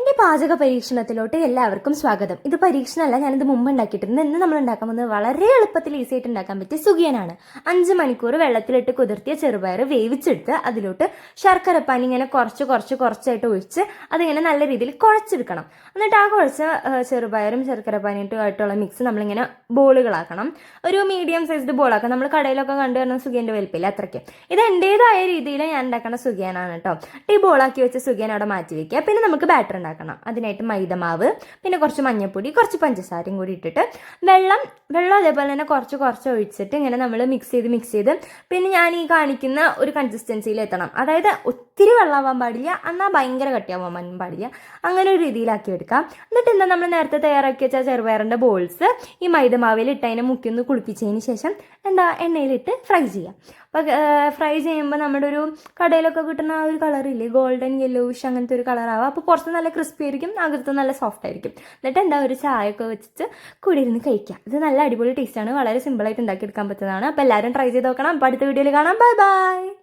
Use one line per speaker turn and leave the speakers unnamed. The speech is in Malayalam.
എൻ്റെ പാചക പരീക്ഷണത്തിലോട്ട് എല്ലാവർക്കും സ്വാഗതം. ഇത് പരീക്ഷണമല്ല, ഞാനിത് മുമ്പ് ഉണ്ടാക്കിയിട്ടുണ്ട്. ഇന്ന് നമ്മൾ ഉണ്ടാക്കാൻ പോകുന്നത് വളരെ എളുപ്പത്തിൽ ഈസി ആയിട്ട് ഉണ്ടാക്കാൻ പറ്റിയ സുഖിയനാണ്. 5 മണിക്കൂർ വെള്ളത്തിലിട്ട് കുതിർത്തിയ ചെറുപയർ വേവിച്ചെടുത്ത് അതിലോട്ട് ശർക്കരപ്പാനി ഇങ്ങനെ കുറച്ചായിട്ട് ഒഴിച്ച് അതിങ്ങനെ നല്ല രീതിയിൽ കുഴച്ചെടുക്കണം. എന്നിട്ട് ആ കുഴച്ച ചെറുപയറും ശർക്കരപ്പാനിയായിട്ടുള്ള മിക്സ് നമ്മളിങ്ങനെ ബോളുകളാക്കണം. ഒരു മീഡിയം സൈസ്ഡ് ബോളാക്കാം. നമ്മൾ കടയിലൊക്കെ കണ്ടുവരുന്ന സുഖിയൻ്റെ വലിപ്പില്ല അത്രയ്ക്ക്. ഇത് എൻ്റേതായ രീതിയിൽ ഞാൻ ഉണ്ടാക്കുന്ന സുഖിയനാണ് കേട്ടോ. ഈ ബോളാക്കി വെച്ച സുഖിയൻ അവിടെ മാറ്റി വെക്കുക. പിന്നെ നമുക്ക് ബാറ്റർ ഉണ്ടാക്കണം. അതിനായിട്ട് മൈദമാവ്, പിന്നെ കുറച്ച് മഞ്ഞൾപ്പൊടി, കുറച്ച് പഞ്ചസാരയും കൂടി ഇട്ടിട്ട് വെള്ളം അതേപോലെ തന്നെ കുറച്ച് ഒഴിച്ചിട്ട് ഇങ്ങനെ നമ്മൾ മിക്സ് ചെയ്ത് പിന്നെ ഞാൻ ഈ കാണിക്കുന്ന ഒരു കൺസിസ്റ്റൻസിയിൽ എത്തണം. അതായത് ഒത്തിരി വെള്ളമാവാൻ പാടില്ല, എന്നാൽ ഭയങ്കര കട്ടിയാവാൻ പാടില്ല. അങ്ങനെ ഒരു രീതിയിലാക്കി എടുക്കാം. എന്നിട്ട് എന്താ, നമ്മൾ നേരത്തെ തയ്യാറാക്കി വെച്ച ചെറുപയറിൻ്റെ ബോൾസ് ഈ മൈദമാവിൽ ഇട്ട് അതിനെ മുക്കിയൊന്ന് കുളിപ്പിച്ചതിന് ശേഷം എണ്ണയിലിട്ട് ഫ്രൈ ചെയ്യാം. അപ്പോൾ ഫ്രൈ ചെയ്യുമ്പോൾ നമ്മുടെ ഒരു കടയിലൊക്കെ കിട്ടുന്ന ആ ഒരു കളറില്ലേ, ഗോൾഡൻ യെല്ലോയിഷ് അങ്ങനത്തെ ഒരു കളറാവുക. അപ്പോൾ പുറത്ത് നല്ല ക്രിസ്പി ആയിരിക്കും, അകത്ത് നല്ല സോഫ്റ്റ് ആയിരിക്കും. എന്നിട്ട് ഒരു ചായയൊക്കെ വെച്ചിട്ട് കൂടി ഇരുന്ന് കഴിക്കാം. ഇത് നല്ല അടിപൊളി ടേസ്റ്റാണ്, വളരെ സിമ്പിളായിട്ട് ഉണ്ടാക്കിയെടുക്കാൻ പറ്റുന്നതാണ്. അപ്പോൾ എല്ലാവരും ട്രൈ ചെയ്ത് നോക്കണം. അപ്പോൾ അടുത്ത വീഡിയോയിൽ കാണാം. Bye bye.